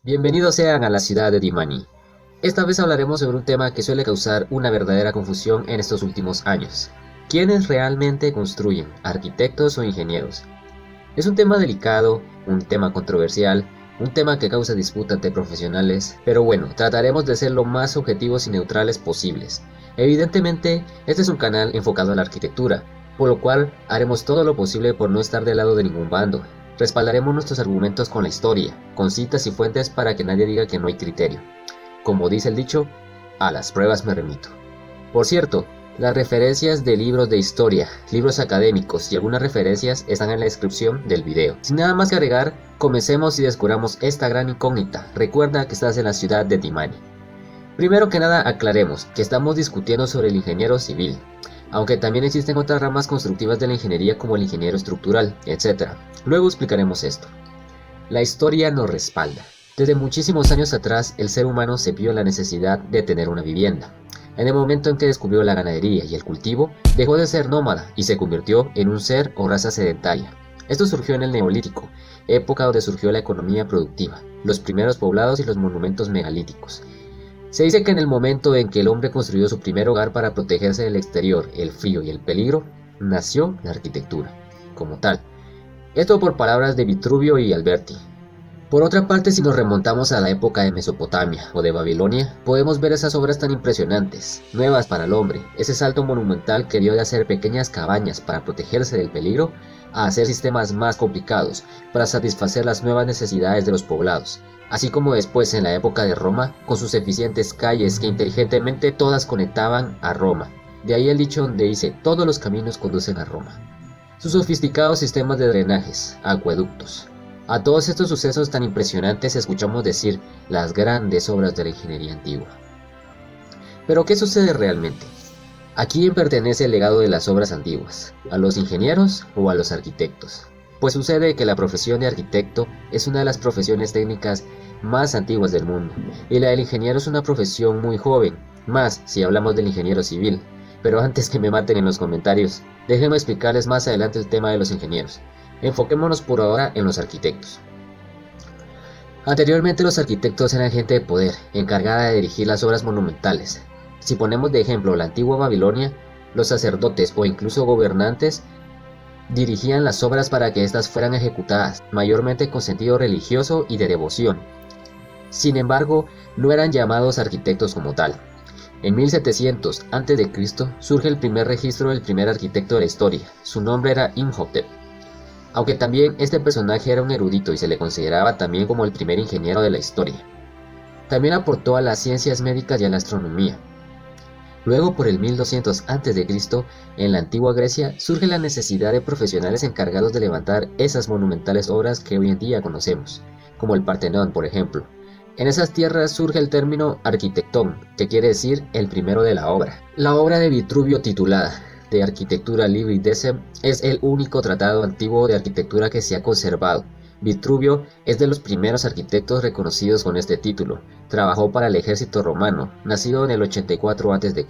Bienvenidos sean a la ciudad de Dimani. Esta vez hablaremos sobre un tema que suele causar una verdadera confusión en estos últimos años. ¿Quiénes realmente construyen, arquitectos o ingenieros? Es un tema delicado, un tema controversial, un tema que causa disputa entre profesionales, pero bueno, trataremos de ser lo más objetivos y neutrales posibles. Evidentemente, este es un canal enfocado a la arquitectura, por lo cual haremos todo lo posible por no estar del lado de ningún bando. Respaldaremos nuestros argumentos con la historia, con citas y fuentes para que nadie diga que no hay criterio. Como dice el dicho, a las pruebas me remito. Por cierto, las referencias de libros de historia, libros académicos y algunas referencias están en la descripción del video. Sin nada más que agregar, comencemos y descubramos esta gran incógnita. Recuerda que estás en la ciudad de Dimani. Primero que nada aclaremos que estamos discutiendo sobre el ingeniero civil, aunque también existen otras ramas constructivas de la ingeniería como el ingeniero estructural, etc. Luego explicaremos esto. La historia nos respalda. Desde muchísimos años atrás, el ser humano se vio la necesidad de tener una vivienda. En el momento en que descubrió la ganadería y el cultivo, dejó de ser nómada y se convirtió en un ser o raza sedentaria. Esto surgió en el Neolítico, época donde surgió la economía productiva, los primeros poblados y los monumentos megalíticos. Se dice que en el momento en que el hombre construyó su primer hogar para protegerse del exterior, el frío y el peligro, nació la arquitectura, como tal. Esto por palabras de Vitruvio y Alberti. Por otra parte, si nos remontamos a la época de Mesopotamia o de Babilonia, podemos ver esas obras tan impresionantes, nuevas para el hombre, ese salto monumental que dio de hacer pequeñas cabañas para protegerse del peligro, a hacer sistemas más complicados para satisfacer las nuevas necesidades de los poblados, así como después en la época de Roma, con sus eficientes calles que inteligentemente todas conectaban a Roma. De ahí el dicho donde dice, todos los caminos conducen a Roma. Sus sofisticados sistemas de drenajes, acueductos. A todos estos sucesos tan impresionantes escuchamos decir las grandes obras de la ingeniería antigua. Pero ¿qué sucede realmente? ¿A quién pertenece el legado de las obras antiguas? ¿A los ingenieros o a los arquitectos? Pues sucede que la profesión de arquitecto es una de las profesiones técnicas más antiguas del mundo, y la del ingeniero es una profesión muy joven, más si hablamos del ingeniero civil. Pero antes que me maten en los comentarios, déjenme explicarles más adelante el tema de los ingenieros. Enfoquémonos por ahora en los arquitectos. Anteriormente los arquitectos eran gente de poder, encargada de dirigir las obras monumentales. Si ponemos de ejemplo la antigua Babilonia, los sacerdotes o incluso gobernantes dirigían las obras para que éstas fueran ejecutadas, mayormente con sentido religioso y de devoción. Sin embargo, no eran llamados arquitectos como tal. En 1700 a.C. surge el primer registro del primer arquitecto de la historia. Su nombre era Imhotep. Aunque también este personaje era un erudito y se le consideraba también como el primer ingeniero de la historia. También aportó a las ciencias médicas y a la astronomía. Luego, por el 1200 a.C., en la antigua Grecia, surge la necesidad de profesionales encargados de levantar esas monumentales obras que hoy en día conocemos, como el Partenón, por ejemplo. En esas tierras surge el término arquitectón, que quiere decir el primero de la obra. La obra de Vitruvio titulada de Arquitectura Libri Decem es el único tratado antiguo de arquitectura que se ha conservado. Vitruvio es de los primeros arquitectos reconocidos con este título. Trabajó para el ejército romano, nacido en el 84 a.C.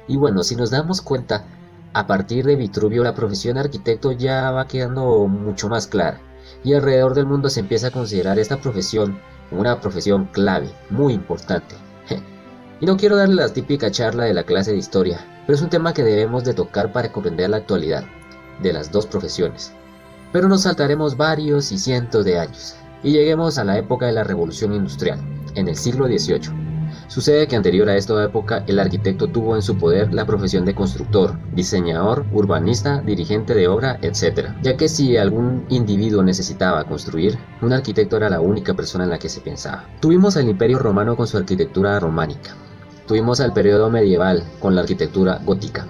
Y bueno, si nos damos cuenta, a partir de Vitruvio la profesión de arquitecto ya va quedando mucho más clara, y alrededor del mundo se empieza a considerar esta profesión una profesión clave, muy importante. Y no quiero darle la típica charla de la clase de historia, pero es un tema que debemos de tocar para comprender la actualidad de las dos profesiones. Pero nos saltaremos varios y cientos de años, y lleguemos a la época de la Revolución Industrial, en el siglo XVIII. Sucede que anterior a esta época el arquitecto tuvo en su poder la profesión de constructor, diseñador, urbanista, dirigente de obra, etc. Ya que si algún individuo necesitaba construir, un arquitecto era la única persona en la que se pensaba. Tuvimos al Imperio Romano con su arquitectura románica. Tuvimos al periodo medieval con la arquitectura gótica.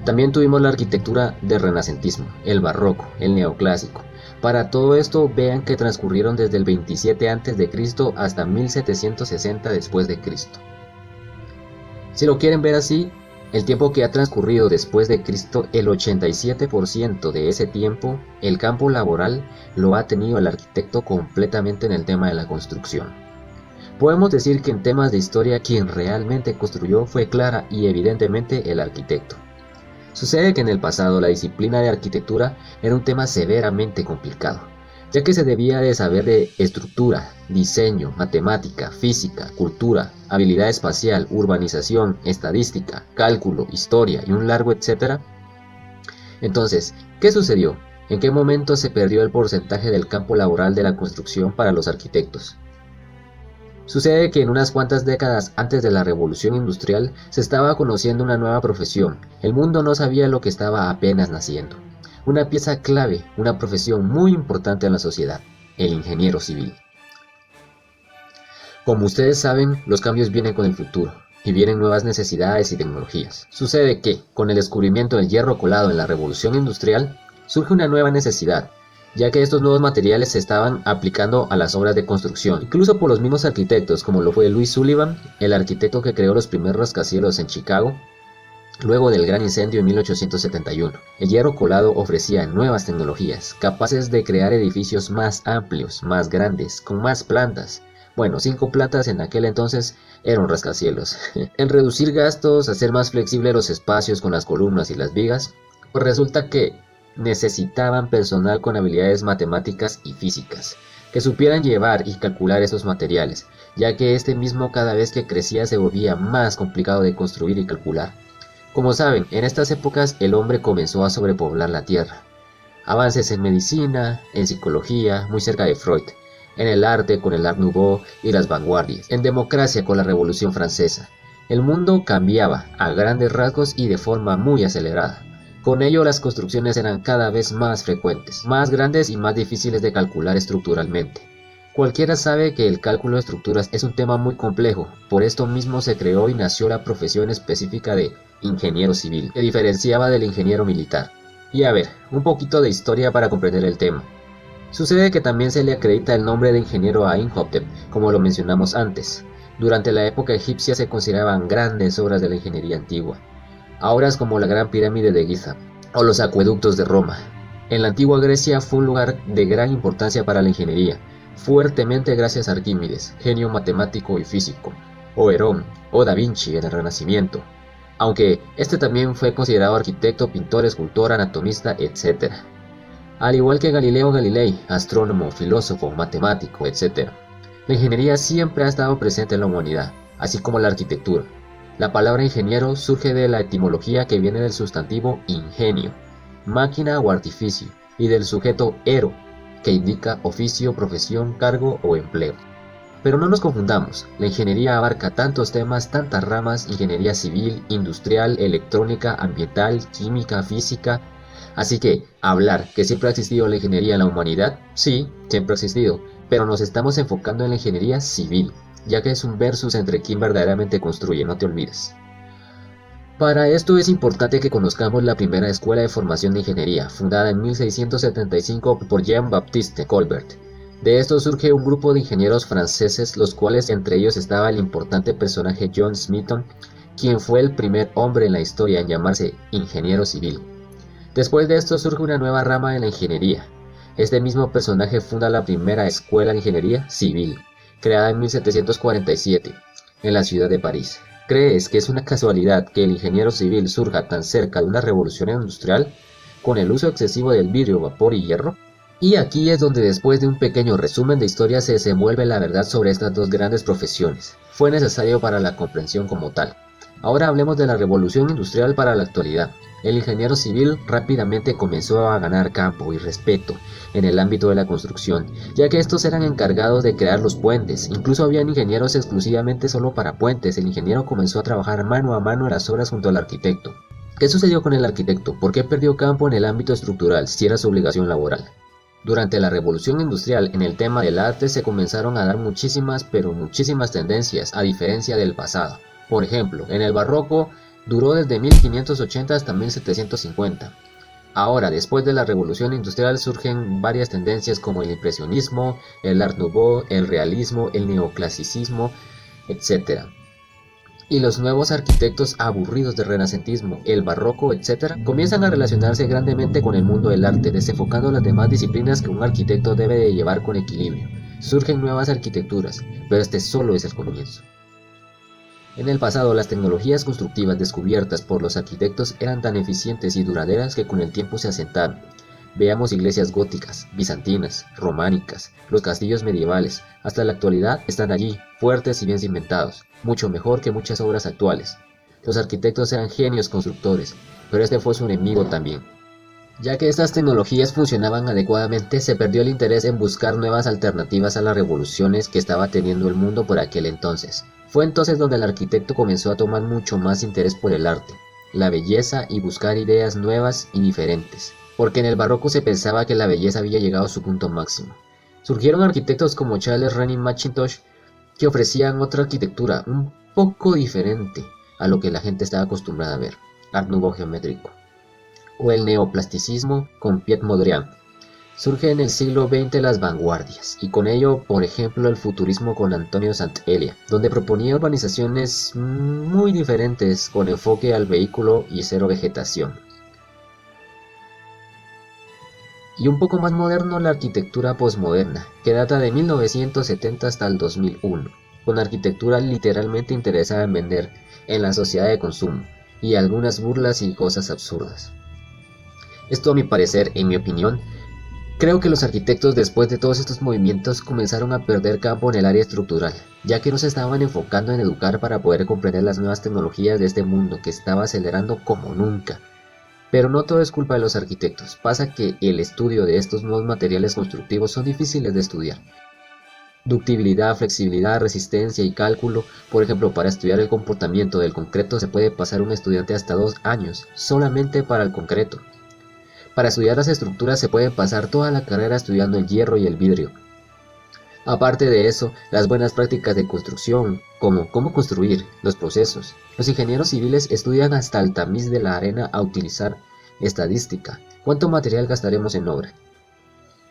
También tuvimos la arquitectura del renacentismo, el barroco, el neoclásico. Para todo esto vean que transcurrieron desde el 27 a.C. hasta 1760 después de Cristo. Si lo quieren ver así, el tiempo que ha transcurrido después de Cristo, el 87% de ese tiempo, el campo laboral lo ha tenido el arquitecto completamente en el tema de la construcción. Podemos decir que en temas de historia quien realmente construyó fue clara y evidentemente el arquitecto. Sucede que en el pasado la disciplina de arquitectura era un tema severamente complicado. ya que se debía de saber de estructura, diseño, matemática, física, cultura, habilidad espacial, urbanización, estadística, cálculo, historia y un largo etcétera. Entonces, ¿qué sucedió? ¿En qué momento se perdió el porcentaje del campo laboral de la construcción para los arquitectos? Sucede que en unas cuantas décadas antes de la revolución industrial se estaba conociendo una nueva profesión. El mundo no sabía lo que estaba apenas naciendo. Una pieza clave, una profesión muy importante en la sociedad, el ingeniero civil. Como ustedes saben, los cambios vienen con el futuro y vienen nuevas necesidades y tecnologías. Sucede que, con el descubrimiento del hierro colado en la revolución industrial, surge una nueva necesidad, ya que estos nuevos materiales se estaban aplicando a las obras de construcción, incluso por los mismos arquitectos, como lo fue Louis Sullivan, el arquitecto que creó los primeros rascacielos en Chicago, luego del gran incendio en 1871. El hierro colado ofrecía nuevas tecnologías, capaces de crear edificios más amplios, más grandes, con más plantas. Bueno, 5 plantas en aquel entonces eran rascacielos. En reducir gastos, hacer más flexibles los espacios con las columnas y las vigas, pues resulta que necesitaban personal con habilidades matemáticas y físicas, que supieran llevar y calcular esos materiales, ya que este mismo cada vez que crecía se volvía más complicado de construir y calcular. Como saben, en estas épocas el hombre comenzó a sobrepoblar la tierra. Avances en medicina, en psicología, muy cerca de Freud, en el arte con el Art Nouveau y las vanguardias, en democracia con la Revolución Francesa. El mundo cambiaba a grandes rasgos y de forma muy acelerada. Con ello las construcciones eran cada vez más frecuentes, más grandes y más difíciles de calcular estructuralmente. Cualquiera sabe que el cálculo de estructuras es un tema muy complejo, por esto mismo se creó y nació la profesión específica de ingeniero civil, que diferenciaba del ingeniero militar. Y a ver, un poquito de historia para comprender el tema. Sucede que también se le acredita el nombre de ingeniero a Imhotep, como lo mencionamos antes. Durante la época egipcia se consideraban grandes obras de la ingeniería antigua. Obras como la Gran Pirámide de Giza o los acueductos de Roma. En la antigua Grecia fue un lugar de gran importancia para la ingeniería, fuertemente gracias a Arquímedes, genio matemático y físico, o Herón, o Da Vinci en el Renacimiento, aunque este también fue considerado arquitecto, pintor, escultor, anatomista, etc. Al igual que Galileo Galilei, astrónomo, filósofo, matemático, etc. La ingeniería siempre ha estado presente en la humanidad, así como la arquitectura. La palabra ingeniero surge de la etimología que viene del sustantivo ingenio, máquina o artificio, y del sujeto ero, que indica oficio, profesión, cargo o empleo. Pero no nos confundamos, la ingeniería abarca tantos temas, tantas ramas: ingeniería civil, industrial, electrónica, ambiental, química, física. Así que, hablar que siempre ha existido la ingeniería en la humanidad, sí, siempre ha existido, pero nos estamos enfocando en la ingeniería civil, ya que es un versus entre quien verdaderamente construye, no te olvides. Para esto es importante que conozcamos la primera escuela de formación de ingeniería, fundada en 1675 por Jean-Baptiste Colbert. De esto surge un grupo de ingenieros franceses, los cuales entre ellos estaba el importante personaje John Smeaton, quien fue el primer hombre en la historia en llamarse ingeniero civil. Después de esto surge una nueva rama en la ingeniería. Este mismo personaje funda la primera escuela de ingeniería civil, creada en 1747, en la ciudad de París. ¿Crees que es una casualidad que el ingeniero civil surja tan cerca de una revolución industrial, con el uso excesivo del vidrio, vapor y hierro? Y aquí es donde, después de un pequeño resumen de historia, se desenvuelve la verdad sobre estas dos grandes profesiones. Fue necesario para la comprensión como tal. Ahora hablemos de la revolución industrial para la actualidad. El ingeniero civil rápidamente comenzó a ganar campo y respeto en el ámbito de la construcción, ya que estos eran encargados de crear los puentes. Incluso habían ingenieros exclusivamente solo para puentes. El ingeniero comenzó a trabajar mano a mano en las obras junto al arquitecto. ¿Qué sucedió con el arquitecto? ¿Por qué perdió campo en el ámbito estructural si era su obligación laboral? Durante la revolución industrial, en el tema del arte se comenzaron a dar muchísimas tendencias, a diferencia del pasado. Por ejemplo, en el barroco duró desde 1580 hasta 1750. Ahora, después de la revolución industrial, surgen varias tendencias como el impresionismo, el Art Nouveau, el realismo, el neoclasicismo, etc. Y los nuevos arquitectos aburridos del renacentismo, el barroco, etc., comienzan a relacionarse grandemente con el mundo del arte, desenfocando las demás disciplinas que un arquitecto debe de llevar con equilibrio. Surgen nuevas arquitecturas, pero este solo es el comienzo. En el pasado, las tecnologías constructivas descubiertas por los arquitectos eran tan eficientes y duraderas que con el tiempo se asentaron. Veamos iglesias góticas, bizantinas, románicas, los castillos medievales, hasta la actualidad están allí, fuertes y bien cimentados, mucho mejor que muchas obras actuales. Los arquitectos eran genios constructores, pero este fue su enemigo también. Ya que estas tecnologías funcionaban adecuadamente, se perdió el interés en buscar nuevas alternativas a las revoluciones que estaba teniendo el mundo por aquel entonces. Fue entonces donde el arquitecto comenzó a tomar mucho más interés por el arte, la belleza y buscar ideas nuevas y diferentes, porque en el barroco se pensaba que la belleza había llegado a su punto máximo. Surgieron arquitectos como Charles Rennie Mackintosh que ofrecían otra arquitectura un poco diferente a lo que la gente estaba acostumbrada a ver, Art Nouveau geométrico, o el neoplasticismo con Piet Mondrian. Surge en el siglo XX las vanguardias, y con ello, por ejemplo, el futurismo con Antonio Sant'Elia, donde proponía urbanizaciones muy diferentes con enfoque al vehículo y cero vegetación. Y un poco más moderno la arquitectura posmoderna, que data de 1970 hasta el 2001, con arquitectura literalmente interesada en vender en la sociedad de consumo, y algunas burlas y cosas absurdas. Esto a mi parecer, en mi opinión, creo que los arquitectos después de todos estos movimientos comenzaron a perder campo en el área estructural, ya que no se estaban enfocando en educar para poder comprender las nuevas tecnologías de este mundo que estaba acelerando como nunca. Pero no todo es culpa de los arquitectos, pasa que el estudio de estos nuevos materiales constructivos son difíciles de estudiar. Ductibilidad, flexibilidad, resistencia y cálculo, por ejemplo, para estudiar el comportamiento del concreto se puede pasar un estudiante hasta 2 años, solamente para el concreto. Para estudiar las estructuras se puede pasar toda la carrera estudiando el hierro y el vidrio. Aparte de eso, las buenas prácticas de construcción, como cómo construir, los procesos. Los ingenieros civiles estudian hasta el tamiz de la arena a utilizar estadística. ¿Cuánto material gastaremos en obra?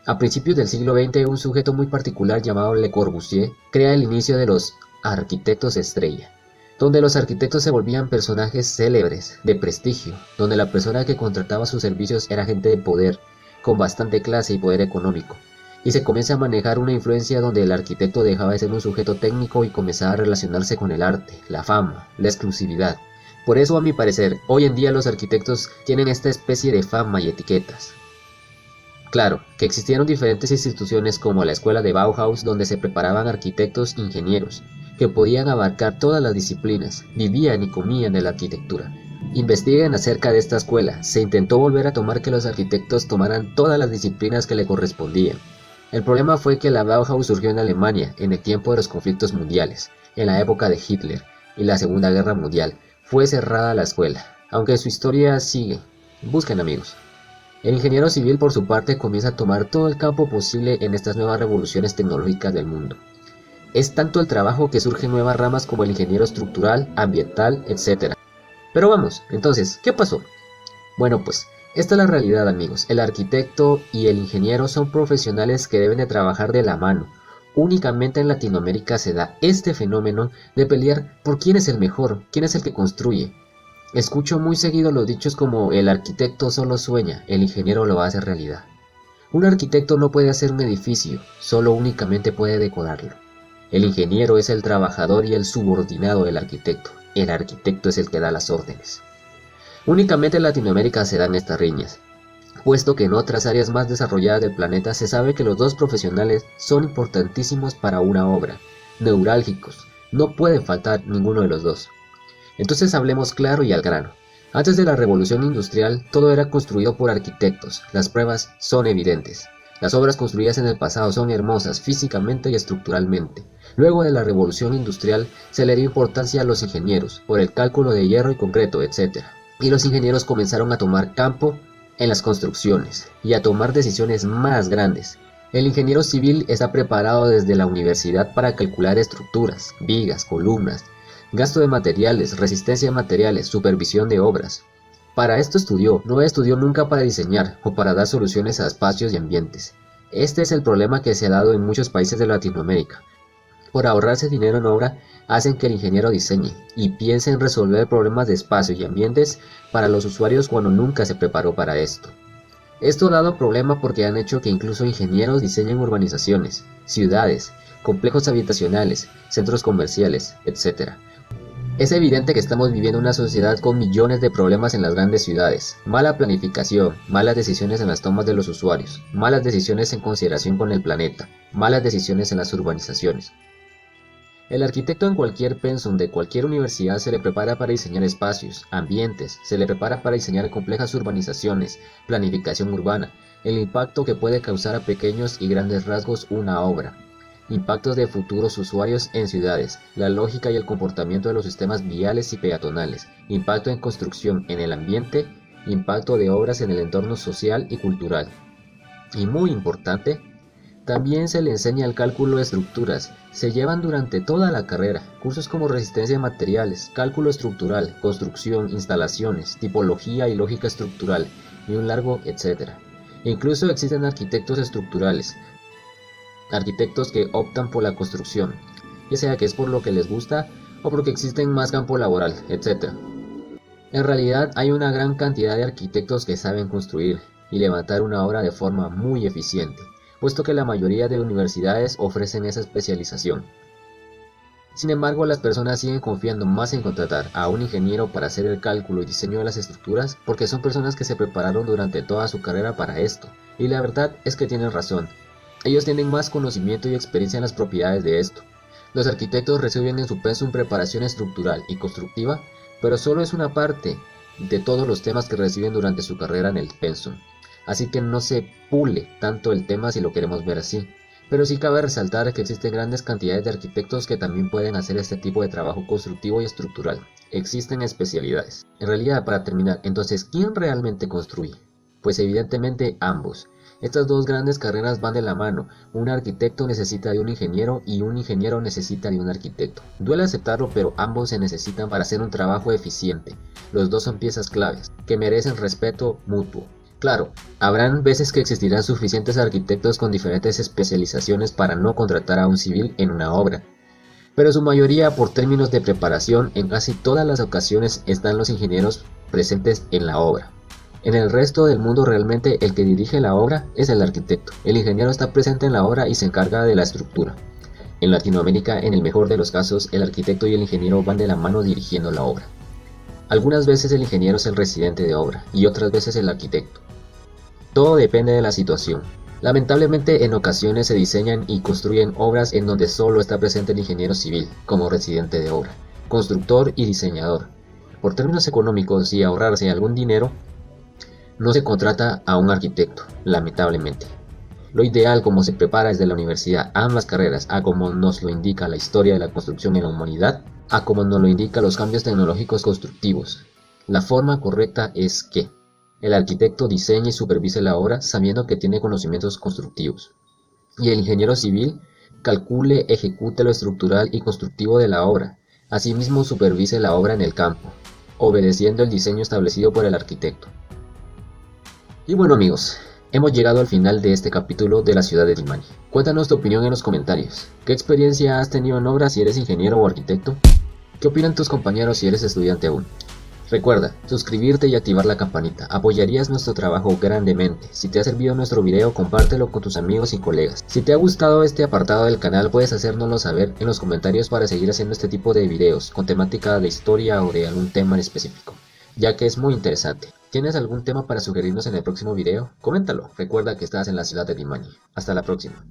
A principios del siglo XX, un sujeto muy particular llamado Le Corbusier crea el inicio de los arquitectos estrella, donde los arquitectos se volvían personajes célebres, de prestigio, donde la persona que contrataba sus servicios era gente de poder, con bastante clase y poder económico, y se comienza a manejar una influencia donde el arquitecto dejaba de ser un sujeto técnico y comenzaba a relacionarse con el arte, la fama, la exclusividad. Por eso, a mi parecer, hoy en día los arquitectos tienen esta especie de fama y etiquetas. Claro, que existieron diferentes instituciones como la escuela de Bauhaus donde se preparaban arquitectos e ingenieros, que podían abarcar todas las disciplinas, vivían y comían de la arquitectura. Investiguen acerca de esta escuela, se intentó volver a tomar que los arquitectos tomaran todas las disciplinas que le correspondían. El problema fue que la Bauhaus surgió en Alemania en el tiempo de los conflictos mundiales, en la época de Hitler y la Segunda Guerra Mundial. Fue cerrada la escuela, aunque su historia sigue. Busquen amigos. El ingeniero civil por su parte comienza a tomar todo el campo posible en estas nuevas revoluciones tecnológicas del mundo. Es tanto el trabajo que surgen nuevas ramas como el ingeniero estructural, ambiental, etc. Pero vamos, entonces, ¿qué pasó? Bueno pues, esta es la realidad amigos, el arquitecto y el ingeniero son profesionales que deben de trabajar de la mano. Únicamente en Latinoamérica se da este fenómeno de pelear por quién es el mejor, quién es el que construye. Escucho muy seguido los dichos como el arquitecto solo sueña, el ingeniero lo hace realidad. Un arquitecto no puede hacer un edificio, solo únicamente puede decorarlo. El ingeniero es el trabajador y el subordinado del arquitecto. El arquitecto es el que da las órdenes. Únicamente en Latinoamérica se dan estas riñas, puesto que en otras áreas más desarrolladas del planeta se sabe que los dos profesionales son importantísimos para una obra, neurálgicos, no pueden faltar ninguno de los dos. Entonces hablemos claro y al grano. Antes de la revolución industrial, todo era construido por arquitectos, las pruebas son evidentes. Las obras construidas en el pasado son hermosas físicamente y estructuralmente. Luego de la revolución industrial se le dio importancia a los ingenieros, por el cálculo de hierro y concreto, etc. Y los ingenieros comenzaron a tomar campo en las construcciones y a tomar decisiones más grandes. El ingeniero civil está preparado desde la universidad para calcular estructuras, vigas, columnas, gasto de materiales, resistencia de materiales, supervisión de obras. Para esto estudió, no estudió nunca para diseñar o para dar soluciones a espacios y ambientes. Este es el problema que se ha dado en muchos países de Latinoamérica. Por ahorrarse dinero en obra, hacen que el ingeniero diseñe y piense en resolver problemas de espacio y ambientes para los usuarios cuando nunca se preparó para esto. Esto ha dado problema porque han hecho que incluso ingenieros diseñen urbanizaciones, ciudades, complejos habitacionales, centros comerciales, etc. Es evidente que estamos viviendo una sociedad con millones de problemas en las grandes ciudades, mala planificación, malas decisiones en las tomas de los usuarios, malas decisiones en consideración con el planeta, malas decisiones en las urbanizaciones. El arquitecto en cualquier pensum de cualquier universidad se le prepara para diseñar espacios, ambientes, se le prepara para diseñar complejas urbanizaciones, planificación urbana, el impacto que puede causar a pequeños y grandes rasgos una obra, impactos de futuros usuarios en ciudades, la lógica y el comportamiento de los sistemas viales y peatonales, impacto en construcción en el ambiente, impacto de obras en el entorno social y cultural. Y muy importante, también se le enseña el cálculo de estructuras. Se llevan durante toda la carrera cursos como resistencia de materiales, cálculo estructural, construcción, instalaciones, tipología y lógica estructural, y un largo etcétera. Incluso existen arquitectos estructurales, arquitectos que optan por la construcción, ya sea que es por lo que les gusta o porque existen más campo laboral, etcétera. En realidad hay una gran cantidad de arquitectos que saben construir y levantar una obra de forma muy eficiente, puesto que la mayoría de universidades ofrecen esa especialización. Sin embargo, las personas siguen confiando más en contratar a un ingeniero para hacer el cálculo y diseño de las estructuras porque son personas que se prepararon durante toda su carrera para esto, y la verdad es que tienen razón. Ellos tienen más conocimiento y experiencia en las propiedades de esto. Los arquitectos reciben en su pensum preparación estructural y constructiva, pero solo es una parte de todos los temas que reciben durante su carrera en el pensum. Así que no se pule tanto el tema si lo queremos ver así. Pero sí cabe resaltar que existen grandes cantidades de arquitectos que también pueden hacer este tipo de trabajo constructivo y estructural. Existen especialidades. En realidad, para terminar, entonces, ¿quién realmente construye? Pues evidentemente ambos. Estas dos grandes carreras van de la mano. Un arquitecto necesita de un ingeniero y un ingeniero necesita de un arquitecto. Duele aceptarlo, pero ambos se necesitan para hacer un trabajo eficiente. Los dos son piezas claves, que merecen respeto mutuo. Claro, habrán veces que existirán suficientes arquitectos con diferentes especializaciones para no contratar a un civil en una obra, pero su mayoría por términos de preparación en casi todas las ocasiones están los ingenieros presentes en la obra. En el resto del mundo realmente el que dirige la obra es el arquitecto. El ingeniero está presente en la obra y se encarga de la estructura. En Latinoamérica, en el mejor de los casos, el arquitecto y el ingeniero van de la mano dirigiendo la obra. Algunas veces el ingeniero es el residente de obra y otras veces el arquitecto. Todo depende de la situación. Lamentablemente en ocasiones se diseñan y construyen obras en donde solo está presente el ingeniero civil como residente de obra, constructor y diseñador. Por términos económicos y ahorrarse algún dinero, no se contrata a un arquitecto, lamentablemente. Lo ideal como se prepara desde la universidad ambas carreras, a como nos lo indica la historia de la construcción en la humanidad, a como nos lo indica los cambios tecnológicos constructivos. La forma correcta es que el arquitecto diseñe y supervise la obra sabiendo que tiene conocimientos constructivos. Y el ingeniero civil calcule, ejecute lo estructural y constructivo de la obra. Asimismo supervise la obra en el campo, obedeciendo el diseño establecido por el arquitecto. Y bueno amigos, hemos llegado al final de este capítulo de la ciudad de Dimani. Cuéntanos tu opinión en los comentarios. ¿Qué experiencia has tenido en obra si eres ingeniero o arquitecto? ¿Qué opinan tus compañeros si eres estudiante aún? Recuerda, suscribirte y activar la campanita, apoyarías nuestro trabajo grandemente. Si te ha servido nuestro video, compártelo con tus amigos y colegas. Si te ha gustado este apartado del canal, puedes hacérnoslo saber en los comentarios para seguir haciendo este tipo de videos con temática de historia o de algún tema en específico, ya que es muy interesante. ¿Tienes algún tema para sugerirnos en el próximo video? Coméntalo. Recuerda que estás en la ciudad de Dimani. Hasta la próxima.